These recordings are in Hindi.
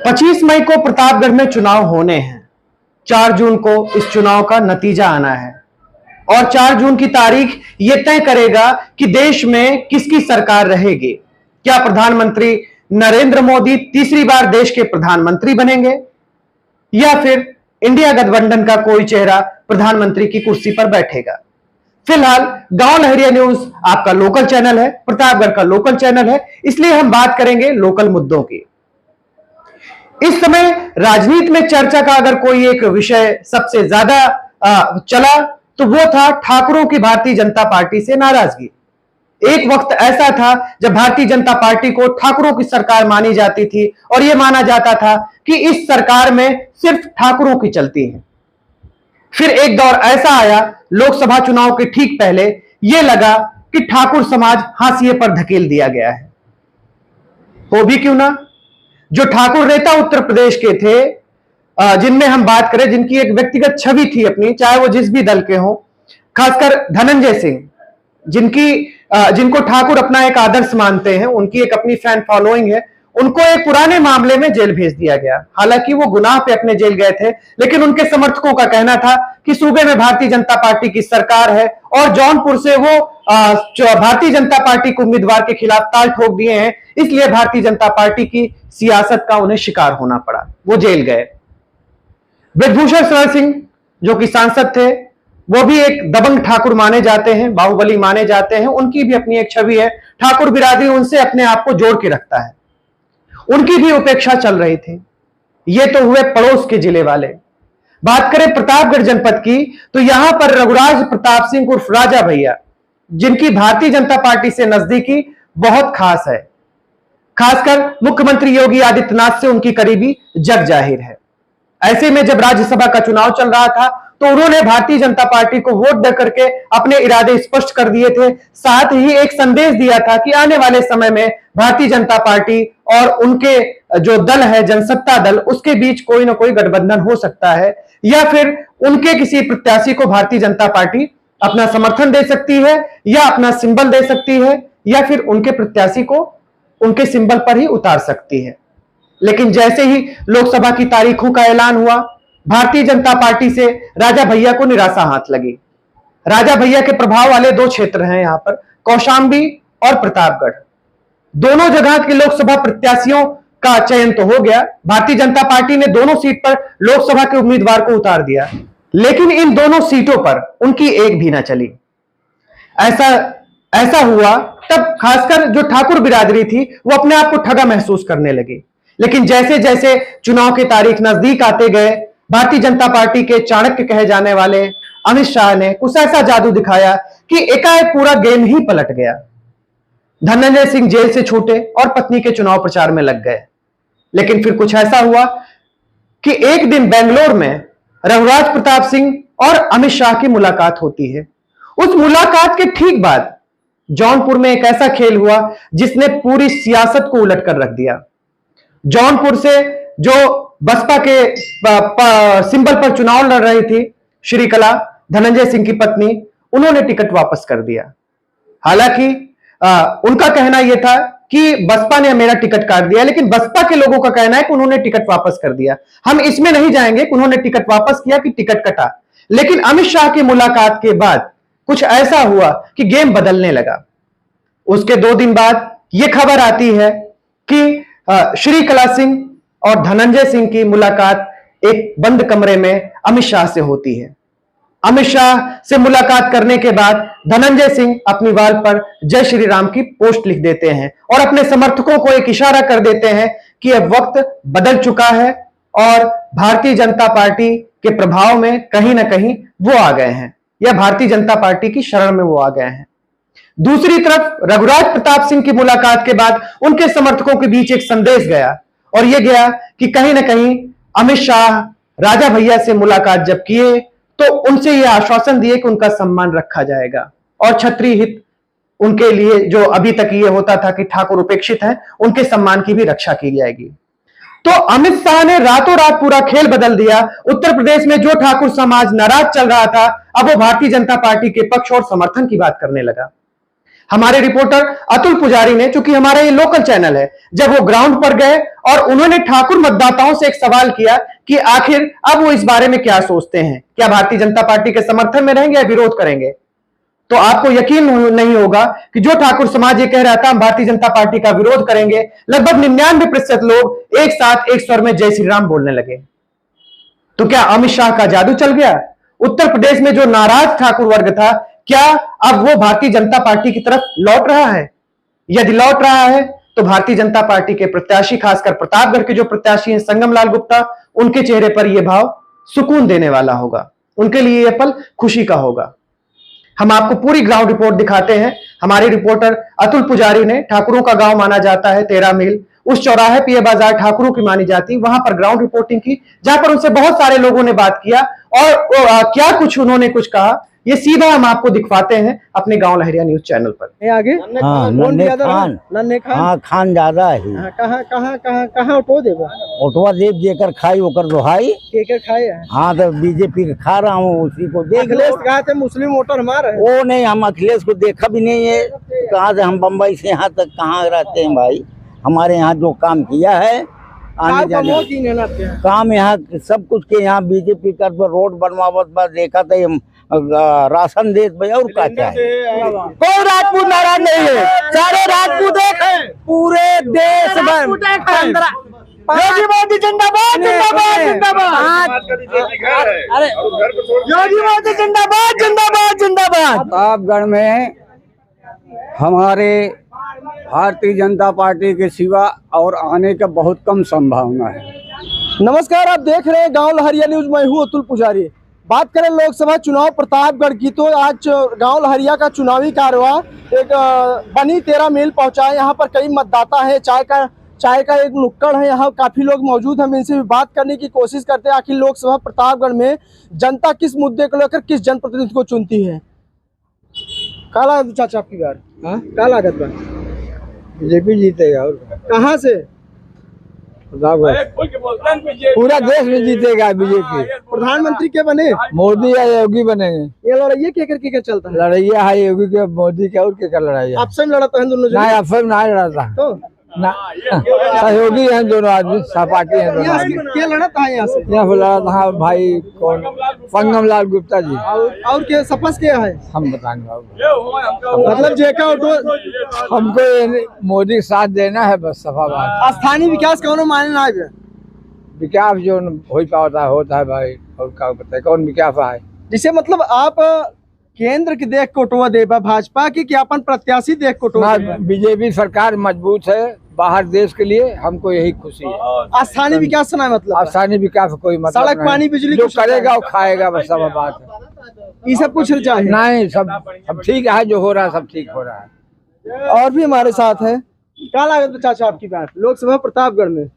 25 मई को प्रतापगढ़ में चुनाव होने हैं। 4 जून को इस चुनाव का नतीजा आना है और 4 जून की तारीख यह तय करेगा कि देश में किसकी सरकार रहेगी। क्या प्रधानमंत्री नरेंद्र मोदी तीसरी बार देश के प्रधानमंत्री बनेंगे या फिर इंडिया गठबंधन का कोई चेहरा प्रधानमंत्री की कुर्सी पर बैठेगा। फिलहाल गांव लहरिया न्यूज आपका लोकल चैनल है, प्रतापगढ़ का लोकल चैनल है, इसलिए हम बात करेंगे लोकल मुद्दों की। इस समय राजनीति में चर्चा का अगर कोई एक विषय सबसे ज्यादा चला तो वो था ठाकुरों की भारतीय जनता पार्टी से नाराजगी। एक वक्त ऐसा था जब भारतीय जनता पार्टी को ठाकुरों की सरकार मानी जाती थी और यह माना जाता था कि इस सरकार में सिर्फ ठाकुरों की चलती है। फिर एक दौर ऐसा आया लोकसभा चुनाव के ठीक पहले यह लगा कि ठाकुर समाज हाशिए पर धकेल दिया गया है। हो भी क्यों ना, जो ठाकुर नेता उत्तर प्रदेश के थे, जिनमें हम बात करें, जिनकी एक व्यक्तिगत छवि थी अपनी, चाहे वो जिस भी दल के हों, खासकर धनंजय सिंह, जिनको ठाकुर अपना एक आदर्श मानते हैं, उनकी एक अपनी फैन फॉलोइंग है, उनको एक पुराने मामले में जेल भेज दिया गया। हालांकि वो गुनाह पे अपने जेल गए थे, लेकिन उनके समर्थकों का कहना था कि सूबे में भारतीय जनता पार्टी की सरकार है और जौनपुर से वो भारतीय जनता पार्टी के उम्मीदवार के खिलाफ ताल ठोक दिए हैं, इसलिए भारतीय जनता पार्टी की सियासत का उन्हें शिकार होना पड़ा, वो जेल गए। ब्रजभूषण शरण सिंह जो कि सांसद थे, वो भी एक दबंग ठाकुर माने जाते हैं, बाहुबली माने जाते हैं, उनकी भी अपनी एक छवि है। ठाकुर बिरादरी उनसे अपने आप को जोड़ के रखता है, उनकी भी उपेक्षा चल रही थी। ये तो हुए पड़ोस के जिले वाले। बात करें प्रतापगढ़ जनपद की तो यहां पर रघुराज प्रताप सिंह उर्फ राजा भैया, जिनकी भारतीय जनता पार्टी से नजदीकी बहुत खास है, खासकर मुख्यमंत्री योगी आदित्यनाथ से उनकी करीबी जग जाहिर है। ऐसे में जब राज्यसभा का चुनाव चल रहा था तो उन्होंने भारतीय जनता पार्टी को वोट दे करके अपने इरादे स्पष्ट कर दिए थे। साथ ही एक संदेश दिया था कि आने वाले समय में भारतीय जनता पार्टी और उनके जो दल है जनसत्ता दल, उसके बीच कोई ना कोई गठबंधन हो सकता है या फिर उनके किसी प्रत्याशी को भारतीय जनता पार्टी अपना समर्थन दे सकती है या अपना सिंबल दे सकती है या फिर उनके प्रत्याशी को उनके सिंबल पर ही उतार सकती है। लेकिन जैसे ही लोकसभा की तारीखों का ऐलान हुआ, भारतीय जनता पार्टी से राजा भैया को निराशा हाथ लगी। राजा भैया के प्रभाव वाले 2 क्षेत्र हैं यहां पर, कौशाम्बी और प्रतापगढ़। दोनों जगह के लोकसभा प्रत्याशियों का चयन तो हो गया, भारतीय जनता पार्टी ने दोनों सीट पर लोकसभा के उम्मीदवार को उतार दिया, लेकिन इन दोनों सीटों पर उनकी एक भी ना चली। ऐसा हुआ तब खासकर जो ठाकुर बिरादरी थी वो अपने आप को ठगा महसूस करने लगी। लेकिन जैसे जैसे चुनाव की तारीख नजदीक आते गए, भारतीय जनता पार्टी के चाणक्य कहे जाने वाले अमित शाह ने कुछ ऐसा जादू दिखाया कि एकाएक पूरा गेम ही पलट गया। धनंजय सिंह जेल से छूटे और पत्नी के चुनाव प्रचार में लग गए। लेकिन फिर कुछ ऐसा हुआ कि एक दिन बेंगलोर में रघुराज प्रताप सिंह और अमित शाह की मुलाकात होती है। उस मुलाकात के ठीक बाद जौनपुर में एक ऐसा खेल हुआ जिसने पूरी सियासत को उलट कर रख दिया। जौनपुर से जो बसपा के सिंबल पर चुनाव लड़ रही थी श्रीकला, धनंजय सिंह की पत्नी, उन्होंने टिकट वापस कर दिया। हालांकि उनका कहना यह था कि बसपा ने मेरा टिकट काट दिया, लेकिन बसपा के लोगों का कहना है कि उन्होंने टिकट वापस कर दिया। हम इसमें नहीं जाएंगे कि उन्होंने टिकट वापस किया कि टिकट कटा, लेकिन अमित शाह की मुलाकात के बाद कुछ ऐसा हुआ कि गेम बदलने लगा। उसके 2 दिन बाद यह खबर आती है कि श्रीकला सिंह और धनंजय सिंह की मुलाकात एक बंद कमरे में अमित शाह से होती है। अमित शाह से मुलाकात करने के बाद धनंजय सिंह अपनी वाल पर जय श्री राम की पोस्ट लिख देते हैं और अपने समर्थकों को एक इशारा कर देते हैं कि अब वक्त बदल चुका है और भारतीय जनता पार्टी के प्रभाव में कहीं ना कहीं वो आ गए हैं या भारतीय जनता पार्टी की शरण में वो आ गए हैं। दूसरी तरफ रघुराज प्रताप सिंह की मुलाकात के बाद उनके समर्थकों के बीच एक संदेश गया और यह गया कि कहीं ना कहीं अमित शाह राजा भैया से मुलाकात जब किए तो उनसे यह आश्वासन दिए कि उनका सम्मान रखा जाएगा और क्षत्रिय हित उनके लिए, जो अभी तक ये होता था कि ठाकुर उपेक्षित हैं, उनके सम्मान की भी रक्षा की जाएगी। तो अमित शाह ने रातों रात पूरा खेल बदल दिया। उत्तर प्रदेश में जो ठाकुर समाज नाराज चल रहा था, अब वो भारतीय जनता पार्टी के पक्ष और समर्थन की बात करने लगा। हमारे रिपोर्टर अतुल पुजारी ने, चूंकि हमारा ये लोकल चैनल है, जब वो ग्राउंड पर गए और उन्होंने ठाकुर मतदाताओं से एक सवाल किया कि आखिर अब वो इस बारे में क्या सोचते हैं, क्या भारतीय जनता पार्टी के समर्थन में रहेंगे या विरोध करेंगे, तो आपको यकीन नहीं होगा कि जो ठाकुर समाज ये कह रहा था हम भारतीय जनता पार्टी का विरोध करेंगे, लगभग 99% लोग एक साथ एक स्वर में जय श्री राम बोलने लगे। तो क्या अमित शाह का जादू चल गया? उत्तर प्रदेश में जो नाराज ठाकुर वर्ग था, क्या अब वो भारतीय जनता पार्टी की तरफ लौट रहा है? यदि लौट रहा है तो भारतीय जनता पार्टी के प्रत्याशी, खासकर प्रतापगढ़ के जो प्रत्याशी हैं संगम लाल गुप्ता, उनके चेहरे पर यह भाव सुकून देने वाला होगा, उनके लिए यह पल खुशी का होगा। हम आपको पूरी ग्राउंड रिपोर्ट दिखाते हैं। हमारे रिपोर्टर अतुल पुजारी ने, ठाकुरों का गांव माना जाता है 13 मील, उस चौराहे पे यह बाजार ठाकुरों की मानी जाती, वहां पर ग्राउंड रिपोर्टिंग की, जहां पर उनसे बहुत सारे लोगों ने बात किया और क्या कुछ उन्होंने कुछ कहा, ये सीधा हम आपको दिखवाते हैं अपने गांव लहरिया न्यूज चैनल पर। आगे नन्हे खान ज्यादा है। कहाँ ऑटो देगा? ऑटोवा देकर खाई होकर दोहाई केकर खाए? हाँ तो बीजेपी का खा रहा हूँ, उसी को देख। अखिलेश कहा थे मुस्लिम वोटर हमारा है। वो नहीं, हम अखिलेश को देखा भी नहीं है। कहाँ से हम बम्बई से यहाँ तक कहाँ रहते हैं भाई। हमारे यहाँ जो काम किया है आने जाने काम, यहाँ सब कुछ के यहाँ बीजेपी का रोड बनवावत बस देखा था, राशन दे भाई और क्या चाहिए। कोई राजपूत नाराज नहीं है, सारे राजपूत हैं पूरे देश भर। योगी मोदी जिंदाबाद जिंदाबाद जिंदाबाद, अरे योगी मोदी जिंदाबाद जिंदाबाद जिंदाबाद। प्रतापगढ़ में हमारे भारतीय जनता पार्टी के सिवा और आने का बहुत कम संभावना है। नमस्कार, आप देख रहे हैं गांव लहरिया न्यूज, मैं हूं अतुल पुजारी। बात करें लोकसभा चुनाव प्रतापगढ़ की, तो आज गांव लहरिया का चुनावी कारवा एक बनी 13 मील पहुंचा है। यहाँ पर कई मतदाता है, चाय का एक नुक्कड़ है, यहाँ काफी लोग मौजूद। हम इनसे भी बात करने की कोशिश करते हैं आखिर लोकसभा प्रतापगढ़ में जनता किस मुद्दे को लेकर किस जनप्रतिनिधि को चुनती है। काला चाचा आपकी बार क्या लागत बा? बीजेपी जीतेगा। और कहाँ से? पूरा देश में जीतेगा बीजेपी। प्रधानमंत्री के बने? मोदी या योगी बनेंगे। ये लड़ाई केकर चलता है? लड़ाइया है योगी के मोदी के, और क्या लड़ाई? आपसे लड़ता है दोनों? नहीं, आपसे नहीं लड़ता तो ना, सहयोगी हैं दोनों आदमी, सहपाठी हैं दोनों। क्या लड़ता है यहाँ से? यहाँ लड़ा था भाई कौन, संगम लाल गुप्ता जी। और क्या सपस क्या है? हम बताएंगे मतलब जेका ऑटो हमको मोदी के साथ देना है, बस सफा बात। स्थानीय विकास कौन माने ना है? विकास जो हो पाता होता है भाई, और क्या बताए कौन विकास है। जिसे मतलब आप केंद्र के देख कोटवा देबा भाजपा की, क्या अपन प्रत्याशी देख कोटवा? बीजेपी सरकार मजबूत है बाहर देश के लिए, हमको यही खुशी है। स्थानीय विकास सुना मतलब? स्थानीय विकास कोई मतलब सड़क पानी बिजली जो करेगा वो खाएगा, बस सब बात है। ये सब कुछ चाहिए नहीं, सब ठीक है, जो हो रहा है सब ठीक हो रहा है। और भी हमारे साथ है, क्या लागत चाचा आपकी बात लोकसभा प्रतापगढ़ में?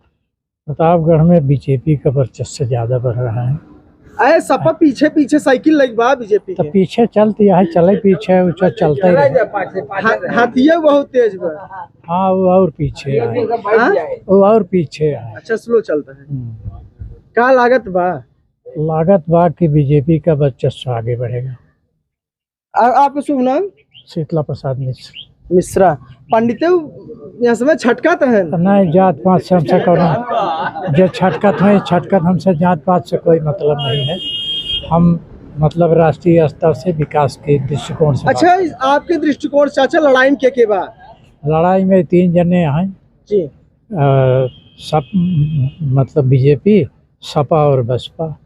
प्रतापगढ़ में बीजेपी का वर्चस्व ज्यादा बढ़ रहा है। अरे सपा पीछे साइकिल लग बा बीजेपी तो पीछे चलती है, चले पीछे चलता ही रहे। हाथिया बहुत तेज बा। हाँ, वो और पीछे आए, वो और पीछे आए। अच्छा, स्लो चलता है। क्या लागत बा? लागत बा कि बीजेपी का वर्चस्व आगे बढ़ेगा। आपका शुभ नाम? शीतला प्रसाद मिश्रा। पंडित यहाँ समय छटकत है? नहीं, जात पात से हमसे कौन जो छटकत है, छटकत हमसे जात पात से कोई मतलब नहीं है। हम मतलब राष्ट्रीय स्तर से विकास के दृष्टिकोण से। अच्छा, आपके दृष्टिकोण चाचा लड़ाई के बाद? लड़ाई में 3 जने हैं जी। सब मतलब बीजेपी, सपा और बसपा।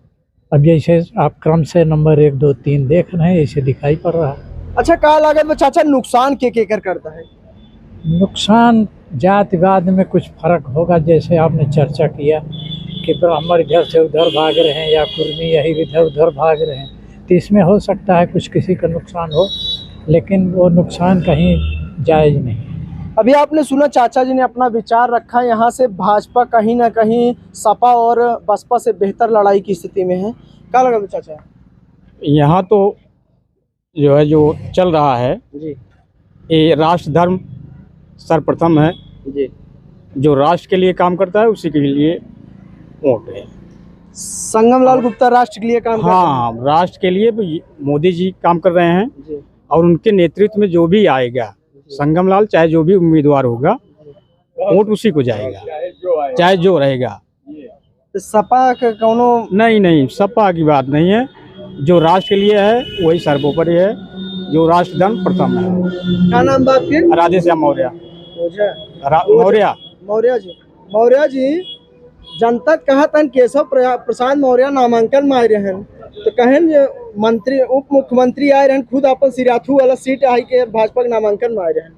अब जैसे आप क्रम से नंबर 1 2 3 देख रहे हैं, ऐसे दिखाई पड़ रहा है। अच्छा, क्या लागत में चाचा नुकसान के करता है? नुकसान जातिवाद में कुछ फर्क होगा, जैसे आपने चर्चा किया कि ब्राह्मण इधर से उधर भाग रहे हैं या कुर्मी यही इधर उधर भाग रहे हैं, तो इसमें हो सकता है कुछ किसी का नुकसान हो, लेकिन वो नुकसान कहीं जायज़ नहीं। अभी आपने सुना चाचा जी ने अपना विचार रखा, यहाँ से भाजपा कहीं ना कहीं सपा और बसपा से बेहतर लड़ाई की स्थिति में है। क्या लगा चाचा? यहाँ तो जो है जो चल रहा है जी, ये राष्ट्र धर्म सर्वप्रथम है जी। जो राष्ट्र के लिए काम करता है उसी के लिए वोट है। संगम लाल गुप्ता राष्ट्र के लिए काम करते हैं। हाँ, राष्ट्र के लिए मोदी जी काम कर रहे हैं जी। और उनके नेतृत्व में जो भी आएगा संगम लाल चाहे जो भी उम्मीदवार होगा वोट उसी को जाएगा, चाहे जो रहेगा। तो सपा का कोनो नहीं, सपा की बात नहीं है। जो राष्ट्र के लिए है वही सर्वोपरि है, जो राष्ट्रधर्म प्रथम है। क्या नाम बाप के? राधेश्याम मौर्य। मौर्य जी जनता कहा तन केशव प्रसाद मौर्य नामांकन में आए रहन, तो कहन जे मंत्री उप मुख्यमंत्री आए रहन, खुद अपन सिराथू वाला सीट आई के भाजपा के नामांकन में आए रहन।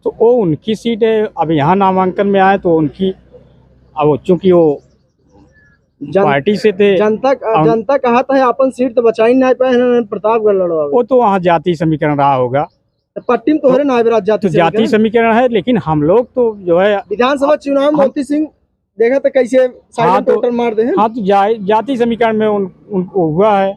तो वो उनकी सीट है। अब यहाँ नामांकन में आए तो उनकी, अब चूंकि वो पार्टी से थे, जनता कहा था अपन सीट तो बचाई नहीं पाए, प्रतापगढ़ लड़वा। वो तो वहाँ जाति समीकरण रहा होगा। पट्टी में तो नायबराज जाति समीकरण है, लेकिन हम लोग तो जो है विधानसभा चुनाव मोती सिंह देखा तो कैसे साइलेंट टोटल मार दे। हाँ, तो जाति समीकरण में उनको हुआ है।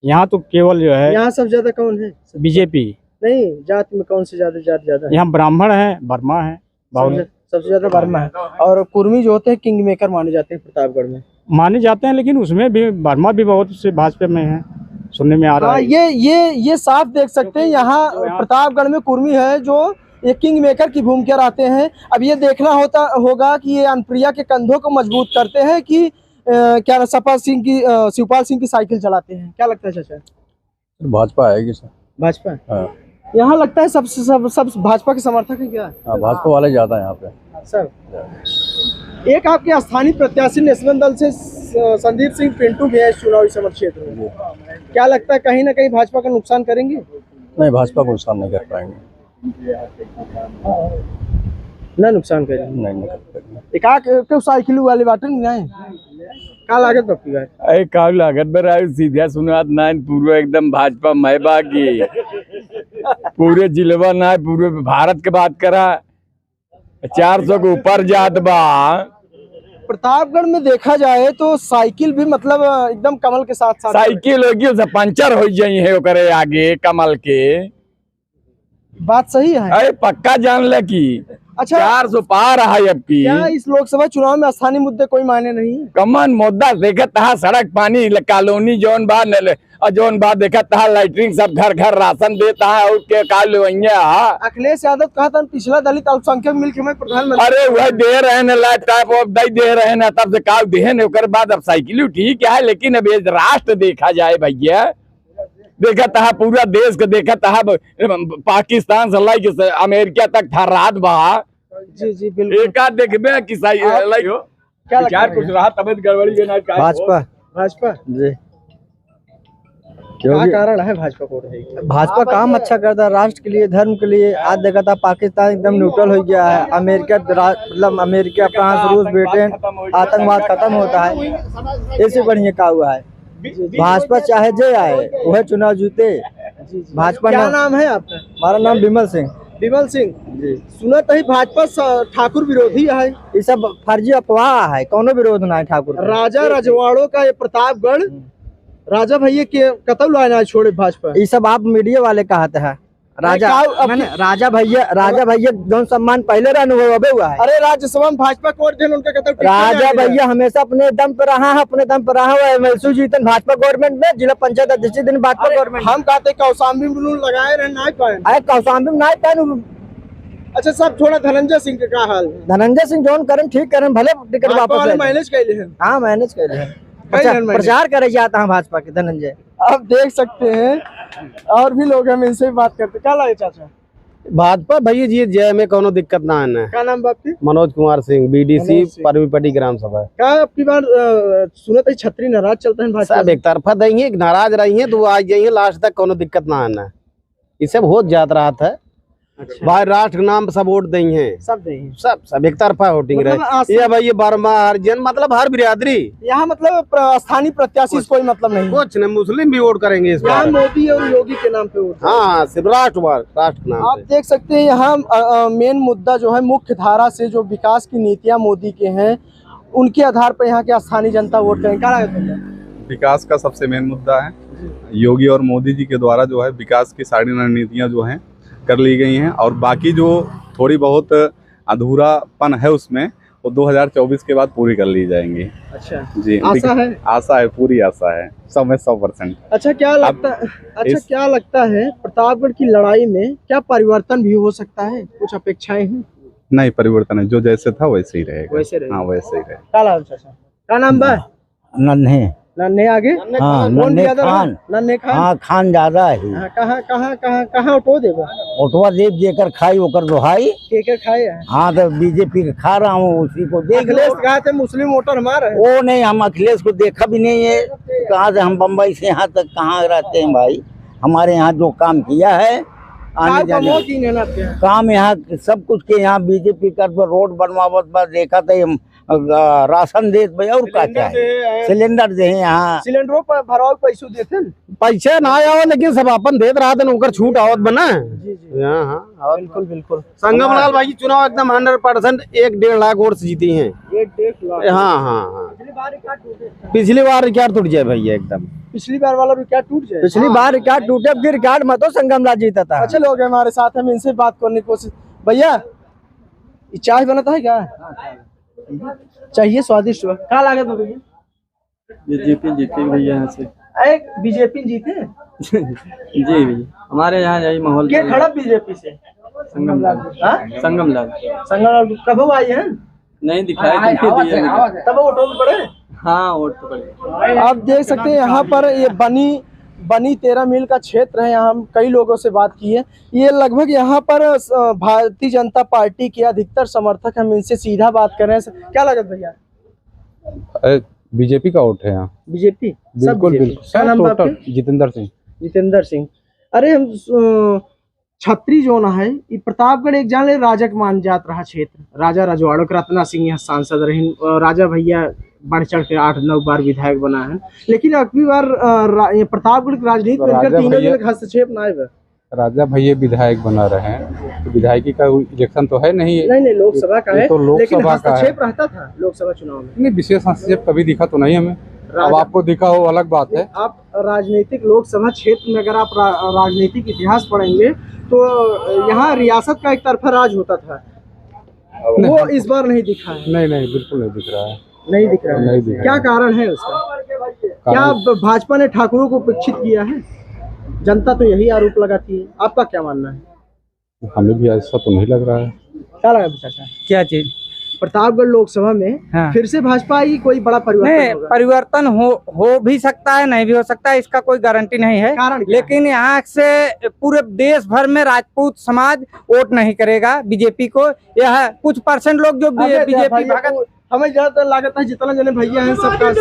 यहाँ तो केवल जो है, यहाँ सब ज्यादा कौन है? बीजेपी। नहीं, जाति में कौन सी ज्यादा है? यहाँ ब्राह्मण है, वर्मा है, सबसे ज्यादा वर्मा है। और कुर्मी जो होते हैं किंग मेकर माने जाते हैं प्रतापगढ़ में, माने जाते हैं, लेकिन उसमें भी वर्मा भी बहुत से भाजपा में है, सुनने में आ रहा है। ये साफ देख सकते हैं यहाँ प्रतापगढ़ में कुर्मी है जो एक किंग मेकर की भूमिका रहते हैं। अब ये देखना होगा कि ये अनुप्रिया के कंधों को मजबूत करते हैं कि क्या शिवपाल सिंह की साइकिल चलाते हैं। क्या लगता है चाचा? भाजपा आएगी सर। भाजपा? हाँ। यहाँ लगता है सब भाजपा के समर्थक है क्या? हाँ, भाजपा वाले ज्यादा है यहाँ पे सर। एक आपके स्थानीय प्रत्याशी नेशनल दल से संदीप सिंह पिंटू भी है इस चुनावी समर क्षेत्र में, क्या लगता है कहीं ना कहीं भाजपा का नुकसान करेंगे? नहीं, भाजपा को नुकसान नहीं कर पाएंगे। ना नुकसान करेंगे? नहीं कर पाएंगे। एक साइकिल वाले बाटन नहीं का लागत बापी भाई? अरे का लागत बराबर सीधा सुनात ना पूरे एकदम भाजपा महबा की पूरे जिलवा ना पूरे भारत के बात करा 400 के ऊपर जात बा। प्रतापगढ़ में देखा जाए तो साइकिल भी मतलब एकदम कमल के साथ साइकिल होगी उसे पंचर हो जाई है ओकरे आगे कमल के। बात सही है। अरे पक्का जान ले की अच्छा 400 पार है अब की। क्या इस लोकसभा चुनाव में स्थानीय मुद्दे कोई मायने नहीं है? कमन मुद्दा देखा तहा सड़क पानी कॉलोनी जौन बा और जौन बा देखा तहा लाइटिंग सब घर घर राशन देता है और के काल अखिलेश यादव कहा था पिछला दलित अल्पसंख्यक मिलकर मैं प्रधानमंत्री। अरे वह दे रहे हैं लैपटॉप ऑफ दे रहे हैं तब से काल दे ओकर बाद अब साइकिल ठीक है, लेकिन अब राष्ट्र देखा जाए भैया देखा तहा पूरा देश के देखा तहा पाकिस्तान से लाइक अमेरिका तक था रात बा। जी बिल्कुल। एक आध देखबे कि क्या विचार कुछ रहा तबियत गड़बड़ी के ना भाजपा जी क्या कारण है भाजपा को? भाजपा काम अच्छा करता है राष्ट्र के लिए, धर्म के लिए। आज देखा था पाकिस्तान एकदम न्यूट्रल हो गया है, अमेरिका मतलब अमेरिका, फ्रांस, रूस, ब्रिटेन, आतंकवाद खत्म होता है। इससे बढ़िया क्या हुआ है? भाजपा चाहे जे आए वह चुनाव जीते। भाजपा क्या नाम है आपका? हमारा नाम विमल सिंह। विमल सिंह जी, सुना तो भाजपा ठाकुर विरोधी है। ये सब फर्जी अफवाह है, कोनो विरोध ना है ठाकुर। राजा रजवाड़ों का ये प्रतापगढ़ राजा भैया के कतल आना छोड़े भाजपा। ये सब आप मीडिया वाले कहते हैं। राजा भैया जो सम्मान पहले अनुभव हुआ है। अरे राज्यसभा में भाजपा को उनका कतल। राजा भैया हमेशा अपने दम पर रहा है, अपने दम पर रहा हुआ है। महसूस जीतन भाजपा गवर्नमेंट में, जिला पंचायत अध्यक्ष दिन भाजपा गवर्नमेंट। हम कहते कौशाम्बी में लगाए रहे नहीं पाए। अरे कौशाम्बी में नहीं पाए। अच्छा सब थोड़ा धनंजय सिंह का क्या हाल है? धनंजय सिंह जोन करन ठीक करन, भले टिकट वापस मैनेज कैले हैं। हाँ मैनेज कर रहे हैं, प्रचार करे जाता है भाजपा के धनंजय। आप देख सकते हैं और भी लोग हम इनसे बात करते। क्या लगे चाचा? भाजपा भैया जी जय में कोनो दिक्कत ना आना। क्या नाम बाप की? मनोज कुमार सिंह, बीडीसी परवीपटी ग्राम सभा। क्या आपकी बार सुनत है छतरी नाराज चलता है भाजपा? सब एक तरफा देंगे, नाराज रही है तो वो आज जाइए लास्ट तक कोनो दिक्कत ना आना। ये सब हो जात रहा था। अच्छा। भाई राष्ट्र के नाम सब वोट देंगे, सब एक तरफा वोटिंग रहे। ये भाई बर्मा हरिजन मतलब हर बिरादरी यहाँ मतलब स्थानीय प्रत्याशी कोई मतलब नहीं। कुछ नहीं, मुस्लिम भी वोट करेंगे इस बार। मोदी और योगी के नाम पे वोट। हाँ सिर्फ राष्ट्र के नाम। आप देख सकते हैं यहाँ मेन मुद्दा जो है मुख्य धारा से जो विकास की नीतियाँ मोदी के हैं उनके आधार पर यहाँ के स्थानीय जनता वोट करेंगे। क्या लगता है? विकास का सबसे मेन मुद्दा है। योगी और मोदी जी के द्वारा जो है विकास की सारी रणनीतियाँ जो हैं कर ली गई हैं, और बाकी जो थोड़ी बहुत अधूरापन है उसमें वो 2024 के बाद पूरी कर ली जाएंगी। अच्छा जी, आशा है? आशा है, पूरी आशा है, 100%। अच्छा क्या लगता है प्रतापगढ़ की लड़ाई में क्या परिवर्तन भी हो सकता है? कुछ अपेक्षाएं हैं? नहीं, परिवर्तन है, जो जैसे था वैसे ही रहेगा। वैसे रहेगा। हाँ, वैसे ही रहेगा। क्या नाम बा? नन्हे नन्हे आगे? हाँ, कौन नन्हे ज्यादा रहा? खान। नन्हे खान। हाँ, खान ज्यादा है। हाँ, कहाँ उठो देगा? ओटवा देव जेकर खाई ओकर दोहाई। केकर खाए हैं? हाँ, तो बीजेपी का खा रहा हूँ, उसी को देख लो। अखिलेश कहा थे मुस्लिम वोटर हमारा है। वो नहीं, हम अखिलेश को देखा भी नहीं है। कहाँ से हम बम्बई से यहाँ तक कहाँ रहते हैं भाई? हमारे यहाँ जो काम किया है आने जाने काम, यहाँ सब कुछ के यहाँ बीजेपी कर रोड बनवावत बा, देखा था राशन देत भाई, और का क्या है? सिलेंडर दे यहाँ, सिलेंडरों पर भराव पैसे देते हैं। पैसे ना आया लेकिन सब अपन देत रहा था, ओकर छूट आवत बना। हाँ, बिल्कुल। संगम लाल भाई चुनाव एकदम 100% 1-1.5 लाख वोट से जीती हैं। 1-1.5 लाख। हाँ। पिछली बार रिकॉर्ड टूट जाए भैया एकदम। पिछली बार वाला रिकॉर्ड टूट जाए। पिछली बार रिकॉर्ड टूटे, अब रिकॉर्ड मत हो, संगम लाल जीता था। अच्छे लोग हैं हमारे साथ, हम इनसे बात करने की कोशिश। भैया ये चाय बनाता है क्या? चाहिए स्वादिष्ट हुआ। क्या लागत है भैया? बीजेपी जीते भैया यहाँ से। बीजेपी जीते? जी भैया, हमारे यहाँ यही माहौल। क्या खड़ा बीजेपी से? संगम लाल। संगम लाल कब आई है? नहीं दिखाई तब वोट पड़े। हाँ, वोट तो पड़े। आप देख सकते हैं यहाँ पर ये बनी 13 मील का क्षेत्र है। यहाँ हम कई लोगों से बात की है। ये लगभग यहाँ पर भारतीय जनता पार्टी के अधिकतर समर्थक, हम इनसे सीधा बात कर रहे हैं। क्या लागत भैया? बीजेपी का वोट है यहाँ। बीजेपी? बिल्कुल। क्या नाम आपका? जितेंद्र सिंह। अरे हम छतरी जो ना है, ये प्रतापगढ़ एक जान ले राजक मान जात रहा क्षेत्र। राजा रजवाड़ों के रत्ना सिंह यहाँ सांसद रहे। राजा भैया बढ़ चढ़ के 8-9 बार विधायक बना है, लेकिन अगली बार प्रतापगढ़ की राजनीति में इनका तीनों जन का हस्तक्षेप ना है। राजा भैया विधायक बना रहे हैं, तो विधायकी का इलेक्शन तो है नहीं। नहीं, लोकसभा का है, तो लेकिन हस्तक्षेप रहता था लोकसभा चुनाव में। नहीं, विशेष हस्तक्षेप कभी दिखा तो नहीं हमें। अब आपको दिखा हो अलग बात है। आप राजनीतिक लोकसभा क्षेत्र में अगर आप राजनीतिक इतिहास पढ़ेंगे तो यहाँ रियासत का एक तरफा राज होता था, वो इस बार नहीं दिखा है। नहीं, बिल्कुल नहीं दिख रहा है। नहीं दिख रहा है। क्या कारण है उसका? क्या भाजपा ने ठाकुरों को उपेक्षित किया है? जनता तो यही आरोप लगाती है। आपका क्या मानना है? हमें भी ऐसा तो नहीं लग रहा है। क्या लगा चाचा? क्या चीज? प्रतापगढ़ लोकसभा में फिर से भाजपा आई, कोई बड़ा परिवर्तन होगा? परिवर्तन हो भी सकता है, नहीं भी हो सकता है, इसका कोई गारंटी नहीं है। लेकिन यहाँ से पूरे देश भर में राजपूत समाज वोट नहीं करेगा बीजेपी को। यह कुछ परसेंट लोग जो बीजेपी, हमें ज्यादातर लागत है जितना जने भैया हैं सबका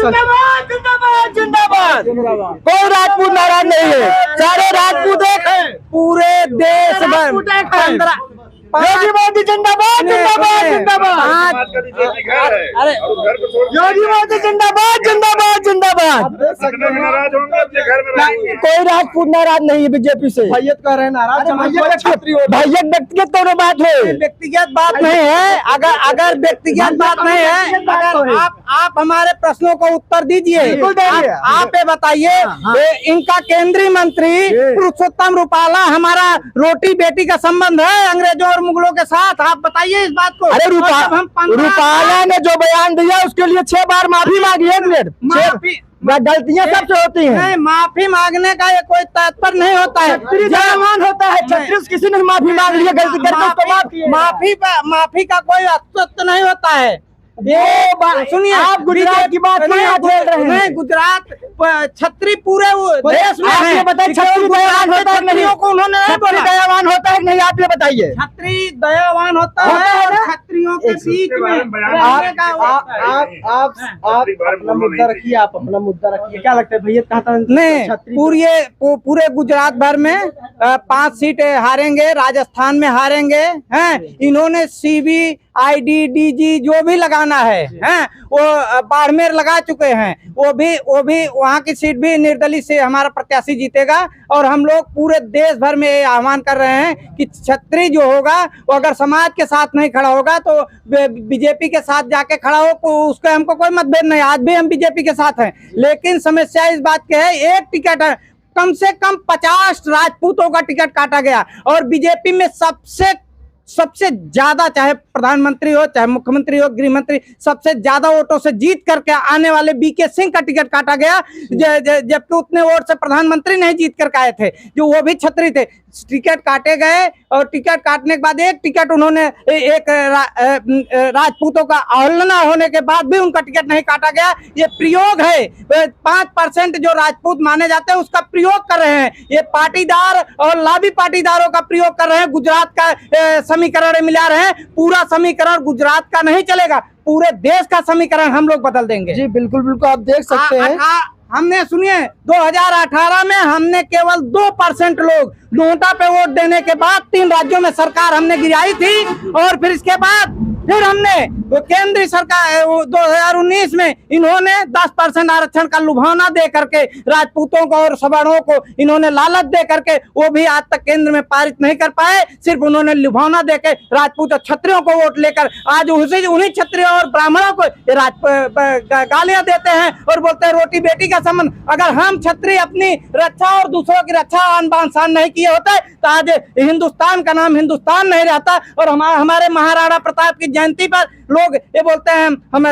जिंदाबाद। कोई राजपूत नाराज नहीं है, सारे राजपूत एक हैं पूरे देश भर। योगी मोदी जिंदाबाद जिंदाबाद जिंदाबाद। अरे योगी मोदी जिंदाबाद जिंदाबाद जिंदाबाद। कोई राजपूत नाराज नहीं है बीजेपी से। भैया कह रहे हैं नाराज। भैया व्यक्तिगत दोनों बात है, व्यक्तिगत बात नहीं है। अगर व्यक्तिगत बात नहीं है, अगर आप हमारे प्रश्नों को उत्तर दीजिए। आप ये बताइए, इनका केंद्रीय मंत्री पुरुषोत्तम रूपाला, हमारा रोटी बेटी का संबंध है अंग्रेजों और मुगलों के साथ। आप बताइए इस बात को। अरे रूपाला ने जो बयान दिया उसके लिए 6 बार माफी मांगी है। गलतियां सबसे होती हैं। नहीं, माफी मांगने का ये कोई तात्पर्य नहीं होता है। दयावान होता है। छत्तीस किसी ने माफी मांग लिया गलती करके, माफी का कोई अस्तित्व नहीं होता है। ये सुनिए, आप गुजरात की बात नहीं, गुजरात छत्री पूरे देश में है। बताइए, छत्री दयावान होता है नहीं? उन्होंने दयावान होता है नहीं, आप ये बताइए। छत्री दयावान होता है छत्रियों के बीच में। आप अपना मुद्दा रखिए, आप अपना मुद्दा रखिए। क्या लगता है भैया? कहता नहीं, पूरे गुजरात भर में 5 सीटें हारेंगे, राजस्थान में हारेंगे हैं। इन्होंने CBID DG जो भी लगाना है वो बाड़मेर लगा चुके हैं। वो भी वहाँ की सीट भी निर्दलीय से हमारा प्रत्याशी जीतेगा। और हम लोग पूरे देश भर में ये आह्वान कर रहे हैं कि छत्री जो होगा वो अगर समाज के साथ नहीं खड़ा होगा तो बीजेपी के साथ जाके खड़ा हो, उसके हमको कोई मतभेद नहीं। आज भी हम बीजेपी के साथ हैं, लेकिन समस्या इस बात की है, एक टिकट है, कम से कम 50 राजपूतों का टिकट काटा गया। और बीजेपी में सबसे सबसे ज्यादा, चाहे प्रधानमंत्री हो चाहे मुख्यमंत्री हो गृह मंत्री, सबसे ज्यादा वोटों से जीत करके आने वाले बीके सिंह का टिकट काटा गया, जबकि उतने वोट से प्रधानमंत्री नहीं जीत करके आए थे, जो वो भी छत्री थे। टिकट काटे गए और टिकट काटने के बाद एक टिकट उन्होंने एक राजपूतों का अवहेलना होने के बाद भी उनका टिकट नहीं काटा गया। ये प्रयोग है, 5% जो राजपूत माने जाते हैं उसका प्रयोग कर रहे हैं। ये पाटीदार और लाभी पाटीदारों का प्रयोग कर रहे हैं। गुजरात का समीकरण मिला रहे हैं। पूरा समीकरण गुजरात का नहीं चलेगा, पूरे देश का समीकरण हम लोग बदल देंगे। जी बिल्कुल बिल्कुल, आप देख सकते हैं। हमने सुनिए 2018 में हमने केवल 2% लोग नोटा पे वोट देने के बाद 3 राज्यों में सरकार हमने गिराई थी, और फिर इसके बाद फिर हमने केंद्रीय सरकार 2019 में इन्होंने 10% आरक्षण का लुभावना दे करके राजपूतों को और सवर्णों को इन्होंने लालच दे करके, वो भी आज तक केंद्र में पारित नहीं कर पाए। सिर्फ उन्होंने लुभावना दे के राजपूत और क्षत्रियों को वोट लेकर आज उन्हीं क्षत्रियों और ब्राह्मणों को गालियां देते हैं और बोलते हैं रोटी बेटी का संबंध। अगर हम क्षत्रिय अपनी रक्षा और दूसरों की रक्षा आन बान शान नहीं किए होते तो आज हिंदुस्तान का नाम हिंदुस्तान नहीं रहता। और हमारे महाराणा प्रताप की जयंती पर लोग ये बोलते हैं हम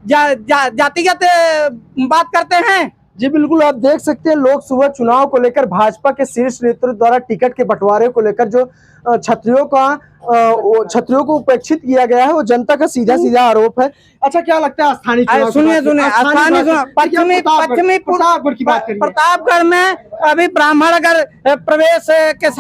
जातिगत बात करते हैं। जी बिल्कुल, आप देख सकते हैं लोग सुबह चुनाव को लेकर भाजपा के शीर्ष नेतृत्व द्वारा टिकट के बंटवारे को लेकर जो छत्रियों को उपेक्षित किया गया है, वो जनता का सीधा सीधा आरोप है। अच्छा, क्या लगता है स्थानीय चुनाव? सुनिए पश्चिमी प्रतापगढ़ में अभी ब्राह्मण अगर प्रवेश के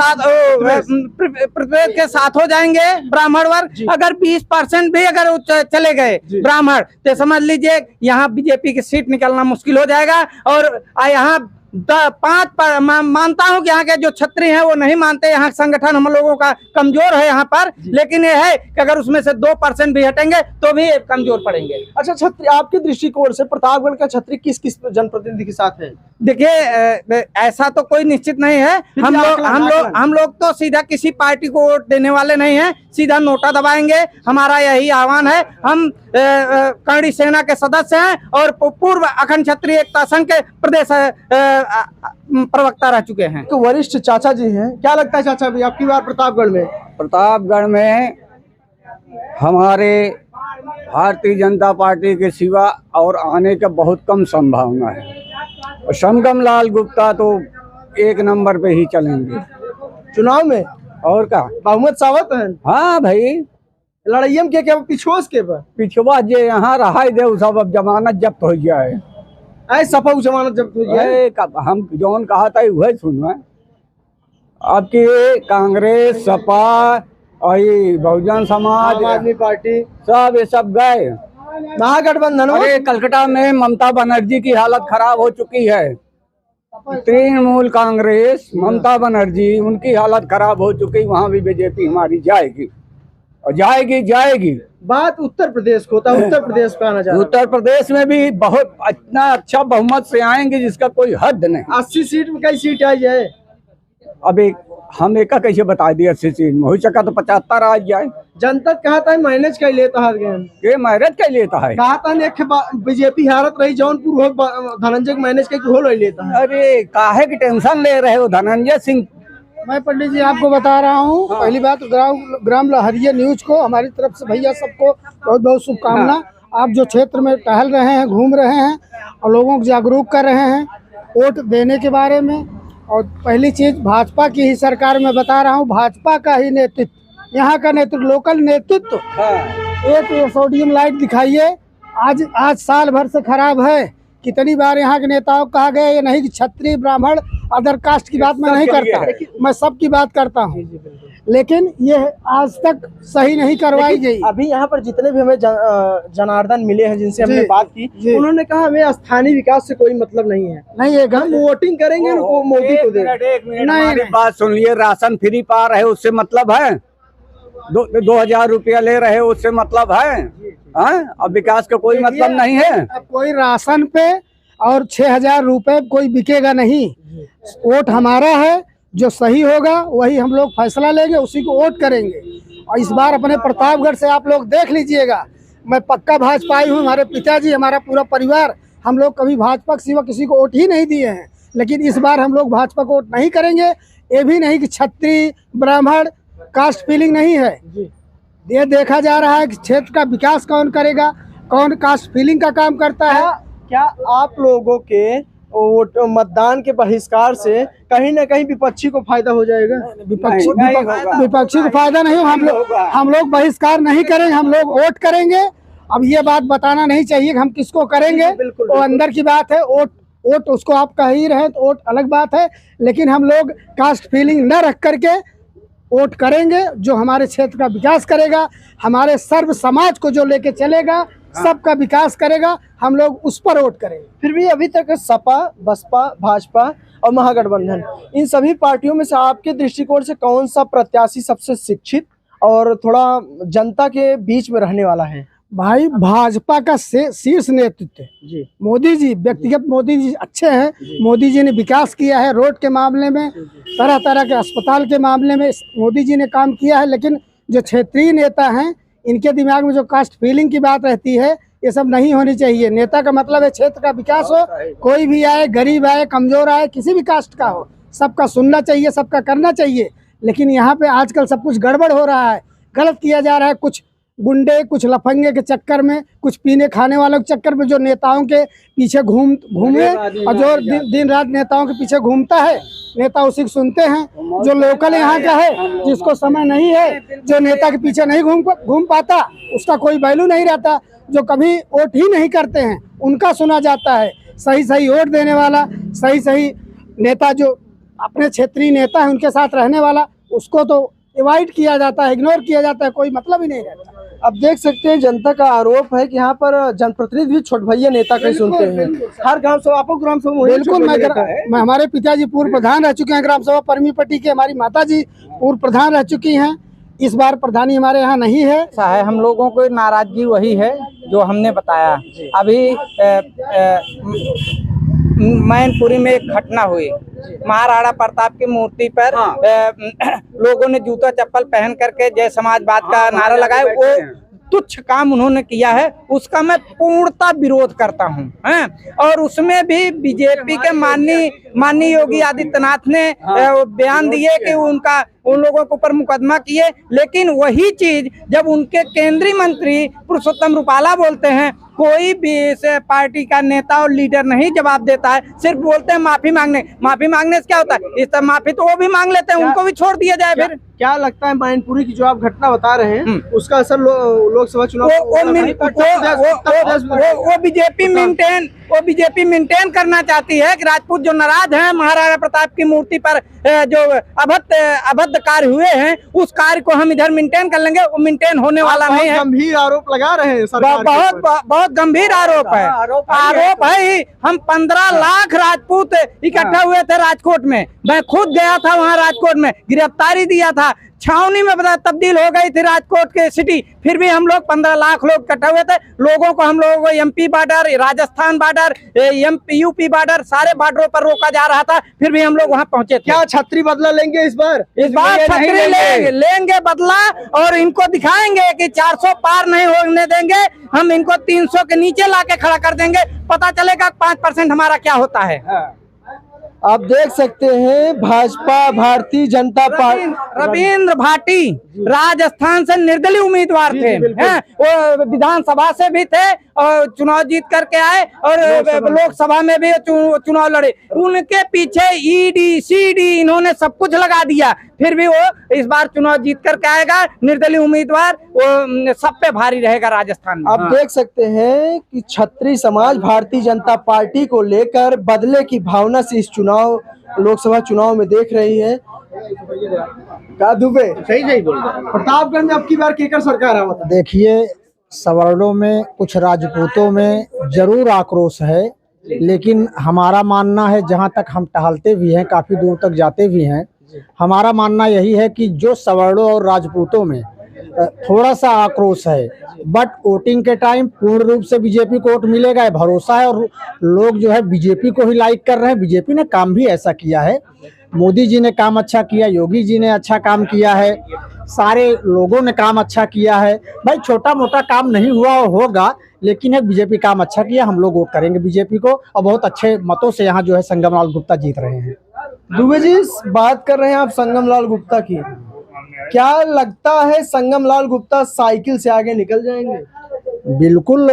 साथ हो जाएंगे, ब्राह्मण वर्ग अगर 20% भी अगर चले गए ब्राह्मण, तो समझ लीजिए यहाँ बीजेपी की सीट निकलना मुश्किल हो जाएगा। और यहाँ 5 मानता हूं कि यहाँ के जो छत्री हैं वो नहीं मानते, यहाँ संगठन हम लोगों का कमजोर है यहाँ पर, लेकिन ये है कि अगर उसमें से 2% भी हटेंगे तो भी कमजोर पड़ेंगे। अच्छा, छत्री आपके दृष्टिकोण से प्रतापगढ़ का छत्री किस किस जनप्रतिनिधि के साथ है? देखिए, ऐसा तो कोई निश्चित नहीं है। हम लोग तो सीधा किसी पार्टी को वोट देने वाले नहीं है, सीधा नोटा दबाएंगे। हमारा यही आह्वान है। हम करणी सेना के सदस्य हैं और पूर्व अखंड क्षत्रिय एकता संघ के प्रदेश प्रवक्ता रह चुके हैं। तो वरिष्ठ चाचा जी हैं, क्या लगता है चाचा भी आपकी बार प्रतापगढ़ में हमारे भारतीय जनता पार्टी के सिवा और आने का बहुत कम संभावना है। और शमगम लाल गुप्ता तो 1 नंबर पे ही चलेंगे चुनाव में। और का बहुमत सावत है? हाँ भाई, लड़ाई में क्या पिछोस के पिछवा जे यहाँ रहा दे सब अब जमानत जब्त हो गया है। सपा जमानत जब्त हो गया है। हम जौन कहा था वही सुनवा। अब की कांग्रेस, सपा और बहुजन समाज, आम आदमी पार्टी सब ये सब गए महागठबंधन। अरे कलकत्ता में ममता बनर्जी की हालत खराब हो चुकी है। तृणमूल कांग्रेस, ममता बनर्जी, उनकी हालत खराब हो चुकी। वहाँ भी बीजेपी हमारी जाएगी और जाएगी। बात उत्तर प्रदेश को होता है, उत्तर प्रदेश पे आना चाहिए। उत्तर प्रदेश में भी बहुत इतना अच्छा बहुमत से आएंगे जिसका कोई हद नहीं। 80 सीट में कई सीट आई है? अब हम एक कैसे बता दिए 80 सीट में हो सका तो 75 आ जाए। जनता कहा था मैनेज कर लेता है, मैनेज कर लेता है। कहा था बीजेपी हारत रही जौनपुर हो धनंजय मैनेज करके हो लेता है। अरे काहे की टेंशन ले रहे हो धनंजय सिंह? मैं पंडित जी आपको बता रहा हूँ। पहली बात ग्राम लहरिया न्यूज को हमारी तरफ से भैया सबको बहुत बहुत शुभकामना। आप जो क्षेत्र में टहल रहे हैं, घूम रहे हैं और लोगों को जागरूक कर रहे हैं वोट देने के बारे में। और पहली चीज भाजपा की ही सरकार में बता रहा हूँ, भाजपा का ही नेतृत्व, यहाँ का नेतृत्व, लोकल नेतृत्व। एक सोडियम लाइट दिखाइए, आज साल भर से खराब है। कितनी बार यहाँ के नेताओं को कहा गया ये नहीं कि क्षत्रिय ब्राह्मण अदर कास्ट की बात मैं नहीं करता, मैं सबकी बात करता हूँ, लेकिन ये आज तक सही नहीं करवाई गई। अभी यहाँ पर जितने भी हमें जनार्दन मिले हैं जिनसे हमने बात की, उन्होंने कहा हमें स्थानीय विकास से कोई मतलब नहीं है। नहीं, हम वोटिंग करेंगे मोदी को देंगे। नहीं, बात सुन लिए, राशन फ्री पा रहे उससे मतलब है? 2000 रुपया ले रहे उससे मतलब है? अब विकास का कोई मतलब नहीं है। अब कोई राशन पे और 6000 रुपए कोई बिकेगा नहीं। वोट हमारा है, जो सही होगा वही हम लोग फैसला लेंगे, उसी को वोट करेंगे। और इस बार अपने प्रतापगढ़ से आप लोग देख लीजिएगा, मैं पक्का भाजपाई हूँ। हमारे पिताजी, हमारा पूरा परिवार, हम लोग कभी भाजपा के सिवा किसी को वोट ही नहीं दिए हैं। लेकिन इस बार हम लोग भाजपा को वोट नहीं करेंगे। ये भी नहीं कि क्षत्रिय ब्राह्मण कास्ट फीलिंग नहीं है। ये देखा जा रहा है कि क्षेत्र का विकास कौन करेगा, कौन कास्ट फीलिंग का काम करता है। क्या आप लोगों के वोट मतदान के बहिष्कार से कहीं ना कहीं विपक्षी को फायदा हो जाएगा? विपक्षी को फायदा नहीं, हम लोग बहिष्कार नहीं करेंगे, हम लोग वोट करेंगे। अब ये बात बताना नहीं चाहिए कि हम किसको करेंगे, वो अंदर की बात है। वोट उसको आप कह ही रहे तो वोट अलग बात है, लेकिन हम लोग कास्ट फीलिंग न रख करके वोट करेंगे। जो हमारे क्षेत्र का विकास करेगा, हमारे सर्व समाज को जो लेके चलेगा, सबका विकास करेगा, हम लोग उस पर वोट करेंगे। फिर भी अभी तक सपा, बसपा, भाजपा और महागठबंधन, इन सभी पार्टियों में से आपके दृष्टिकोण से कौन सा प्रत्याशी सबसे शिक्षित और थोड़ा जनता के बीच में रहने वाला है? भाई भाजपा का शीर्ष नेतृत्व जी, मोदी जी, व्यक्तिगत मोदी जी अच्छे हैं। मोदी जी ने विकास किया है, रोड के मामले में, तरह तरह के अस्पताल के मामले में मोदी जी ने काम किया है। लेकिन जो क्षेत्रीय नेता हैं, इनके दिमाग में जो कास्ट फीलिंग की बात रहती है, ये सब नहीं होनी चाहिए। नेता का मतलब है क्षेत्र का विकास हो, कोई भी आए, गरीब आए, कमजोर आए, किसी भी कास्ट का हो, सबका सुनना चाहिए, सबका करना चाहिए। लेकिन यहाँ पे आजकल सब कुछ गड़बड़ हो रहा है, गलत किया जा रहा है। कुछ गुंडे, कुछ लफंगे के चक्कर में, कुछ पीने खाने वालों के चक्कर में जो नेताओं के पीछे घूमे और जो दिन रात नेताओं के पीछे घूमता है, नेता उसी को सुनते हैं। जो लोकल यहाँ का है, जिसको समय नहीं है, जो नेता के पीछे नहीं घूम पाता, उसका कोई वैल्यू नहीं रहता। जो कभी वोट ही नहीं करते हैं, उनका सुना जाता है। सही वोट देने वाला, सही नेता जो अपने क्षेत्रीय नेता है, उनके साथ रहने वाला, उसको तो अवॉइड किया जाता है, इग्नोर किया जाता है, कोई मतलब ही नहीं रहता। अब देख सकते हैं जनता का आरोप है कि यहाँ पर जनप्रतिनिधि भी छोट भैया नेता के सुनते हैं। हर ग्राम सभा, आपको ग्राम सभा बिल्कुल, मैं हमारे पिताजी पूर्व प्रधान रह चुके हैं ग्राम सभा परमी पट्टी के, हमारी माताजी पूर्व प्रधान रह चुकी हैं। इस बार प्रधानी हमारे यहाँ नहीं है। ऐसा है, हम लोगों को नाराजगी वही है जो हमने बताया। अभी मैनपुरी में एक घटना हुई, महाराणा प्रताप की मूर्ति पर लोगों ने जूता चप्पल पहन करके जय समाजवाद का नारा लगाया। वो तुच्छ काम उन्होंने किया है, उसका मैं पूर्णतः विरोध करता हूं, हैं? और उसमें भी बीजेपी के माननीय योगी आदित्यनाथ ने बयान दिए कि उन लोगों के ऊपर मुकदमा किए। लेकिन वही चीज जब उनके केंद्रीय मंत्री पुरुषोत्तम रूपाला बोलते हैं, कोई भी इस पार्टी का नेता और लीडर नहीं जवाब देता है, सिर्फ बोलते हैं माफी मांगने से क्या होता है? इस तरह माफी तो वो भी मांग लेते हैं, उनको भी छोड़ दिया जाए। फिर क्या लगता है मैनपुरी की जो आप घटना बता रहे हैं, उसका असर लोकसभा चुनाव वो बीजेपी मेंटेन करना चाहती है कि राजपूत जो नाराज हैं महाराणा प्रताप की मूर्ति पर जो अभद्र कार्य हुए हैं, उस कार्य को हम इधर मेंटेन कर लेंगे। वो मेंटेन होने वाला नहीं है। गंभीर आरोप लगा रहे हैं सरकार बहुत गंभीर आरोप है। आरोप है। हम 15 लाख राजपूत इकट्ठा हुए थे राजकोट में, मैं खुद गया था वहाँ राजकोट में, गिरफ्तारी दिया था, छावनी में तब्दील हो गई थी राजकोट के सिटी। फिर भी हम लोग 15 लाख लोग इकट्ठा हुए थे। लोगों को हम लोगों को MP border, Rajasthan border, UP border, सारे बॉर्डरों पर रोका जा रहा था, फिर भी हम लोग वहाँ पहुंचे थे। क्या छतरी बदला लेंगे इस बार? छतरी लेंगे बदला, और इनको दिखाएंगे कि 400 पार नहीं होने देंगे, हम इनको 300 के नीचे लाके खड़ा कर देंगे। पता चलेगा 5% हमारा क्या होता है। आप देख सकते हैं भाजपा, भारतीय जनता पार्टी, रविंद्र भाटी राजस्थान से निर्दलीय उम्मीदवार थे, हैं? वो विधानसभा से भी थे और चुनाव जीत करके आए, और लोकसभा में भी चुनाव लड़े। उनके पीछे ईडी सीडी इन्होंने सब कुछ लगा दिया, फिर भी वो इस बार चुनाव जीत करके आएगा। निर्दलीय उम्मीदवार, वो सब पे भारी रहेगा राजस्थान में। आप देख सकते हैं कि क्षत्रिय समाज भारतीय जनता पार्टी को लेकर बदले की भावना से इस लोकसभा चुनाव में देख रही है। क्या दुबे सही बोल रहे हैं। प्रतापगढ़ में अब की बार केकर सरकार है? देखिए, सवर्णों में, कुछ राजपूतों में जरूर आक्रोश है, लेकिन हमारा मानना है, जहां तक हम टहलते भी हैं, काफी दूर तक जाते भी हैं, हमारा मानना यही है कि जो सवर्णों और राजपूतों में थोड़ा सा आक्रोश है, बट वोटिंग के टाइम पूर्ण रूप से बीजेपी को वोट मिलेगा, ये भरोसा है। और लोग जो है बीजेपी को ही लाइक कर रहे हैं। बीजेपी ने काम भी ऐसा किया है, मोदी जी ने काम अच्छा किया, योगी जी ने अच्छा काम किया है, सारे लोगों ने काम अच्छा किया है। भाई छोटा मोटा काम नहीं हुआ होगा, लेकिन एक बीजेपी काम अच्छा किया, हम लोग वोट करेंगे बीजेपी को, और बहुत अच्छे मतों से यहाँ जो है संगम लाल गुप्ता जीत रहे हैं। दुबे जी, बात कर रहे हैं आप संगम लाल गुप्ता की, क्या लगता है संगम लाल गुप्ता साइकिल से आगे निकल जाएंगे? बिल्कुल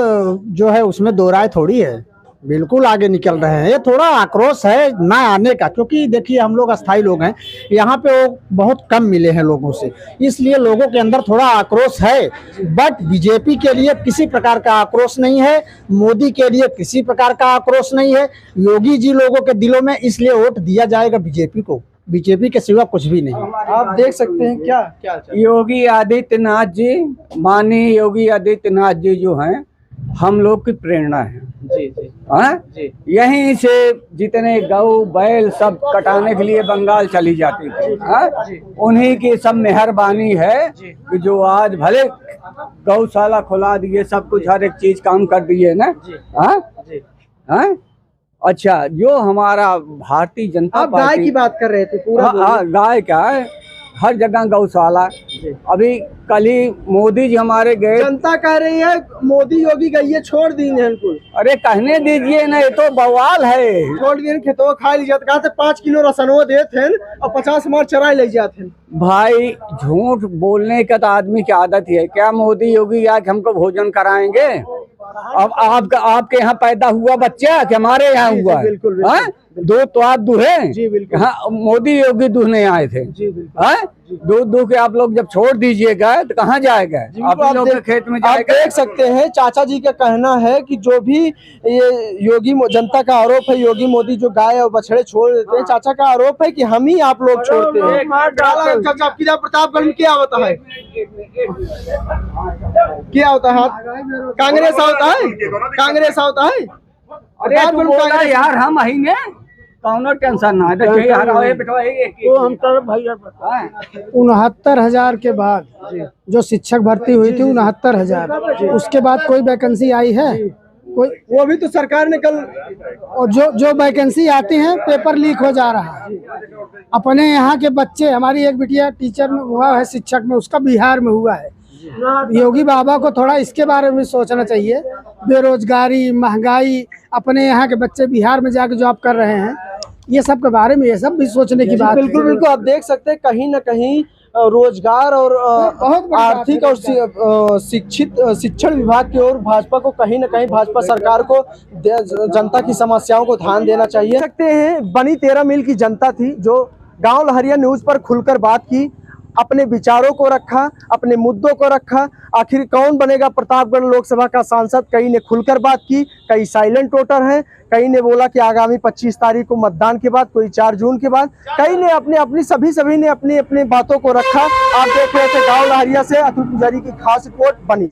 जो है उसमें दो राय थोड़ी है, बिल्कुल आगे निकल रहे हैं। ये थोड़ा आक्रोश है ना आने का, क्योंकि देखिए हम लोग अस्थाई लोग हैं, यहाँ पे वो बहुत कम मिले हैं लोगों से, इसलिए लोगों के अंदर थोड़ा आक्रोश है। बट बीजेपी के लिए किसी प्रकार का आक्रोश नहीं है, मोदी के लिए किसी प्रकार का आक्रोश नहीं है। योगी जी लोगों के दिलों में इसलिए वोट दिया जाएगा बीजेपी को, बीजेपी के सिवा कुछ भी नहीं। आप देख सकते हैं क्या क्या योगी आदित्यनाथ जी, माननीय योगी आदित्यनाथ जी जो हैं हम लोग की प्रेरणा है। जी जी हाँ जी। यहीं से जितने गौ बैल सब कटाने के लिए बंगाल चली जाती थी, हाँ उन्हीं की सब मेहरबानी है कि जो आज भले गौशाला खुला दिए, सब कुछ हर एक चीज काम कर दिए ना। हाँ हाँ अच्छा, जो हमारा भारतीय जनता आप गाय की बात कर रहे थे पूरा। हाँ गाय का है, हर जगह गौशाला। अभी कल ही मोदी जी हमारे गए, जनता कह रही है मोदी योगी गई छोड़ दी इनको। अरे कहने दीजिए ना, ये तो बवाल है। छोड़ दिए खेतों खा लीजिए, कहा थे 5 किलो रसनवा देते और 50 मार चराई ले जाते। भाई झूठ बोलने का तो आदमी की आदत ही है। क्या मोदी योगी आज हमको भोजन कराएंगे? अब आपके यहाँ पैदा हुआ बच्चा कि हमारे यहाँ हुआ है? बिल्कुल दूध तो आप दुहे जी बिल्कुल। हाँ, मोदी योगी दूहने आए थे जी बिल्कुल। दूध दूह के आप लोग जब छोड़ दीजिएगा तो कहाँ जाएगा? आप लोग के खेत में आप जाएगा। देख सकते हैं चाचा जी का कहना है कि जो भी ये योगी जनता का आरोप है, योगी मोदी जो गाय और बछड़े छोड़ देते हैं, चाचा का आरोप है कि हम ही आप लोग छोड़ते हैं। चाचा आपकी प्रतापगढ़ में क्या होता है? क्या होता है? कांग्रेस होता है, कांग्रेस होता है। अरे तू बोला यार, हम आएंगे, कौनो टेंशन ना है। 69,000 के बाद जो शिक्षक भर्ती हुई थी 69,000, उसके बाद कोई वैकेंसी आई है? कोई वो भी तो सरकार ने कल, और जो वैकेंसी आती है पेपर लीक हो जा रहा है। अपने यहाँ के बच्चे, हमारी एक बिटिया टीचर में हुआ है, शिक्षक में, उसका बिहार में हुआ है। योगी बाबा को थोड़ा इसके बारे में सोचना चाहिए। बेरोजगारी, महंगाई, अपने यहाँ के बच्चे बिहार में जाके जॉब कर रहे हैं, ये सब के बारे में ये सब भी सोचने की बात है। बिल्कुल बिल्कुल। आप देख सकते हैं कहीं ना कहीं रोजगार और आर्थिक और शिक्षण विभाग की ओर भाजपा को कहीं ना कहीं भाजपा सरकार को जनता की समस्याओं को ध्यान देना चाहिए। सकते हैं बनी 13 मील की जनता थी जो गांव लहरिया न्यूज पर खुलकर बात की, अपने विचारों को रखा, अपने मुद्दों को रखा। आखिर कौन बनेगा प्रतापगढ़ लोकसभा का सांसद? कई ने खुलकर बात की, कई साइलेंट वोटर हैं, कई ने बोला कि आगामी 25 तारीख को मतदान के बाद, कोई 4 जून के बाद, कई ने अपनी सभी ने अपनी अपनी बातों को रखा। आप देख रहे थे गांव लहरिया से अतुल पुजारी की खास रिपोर्ट बनी।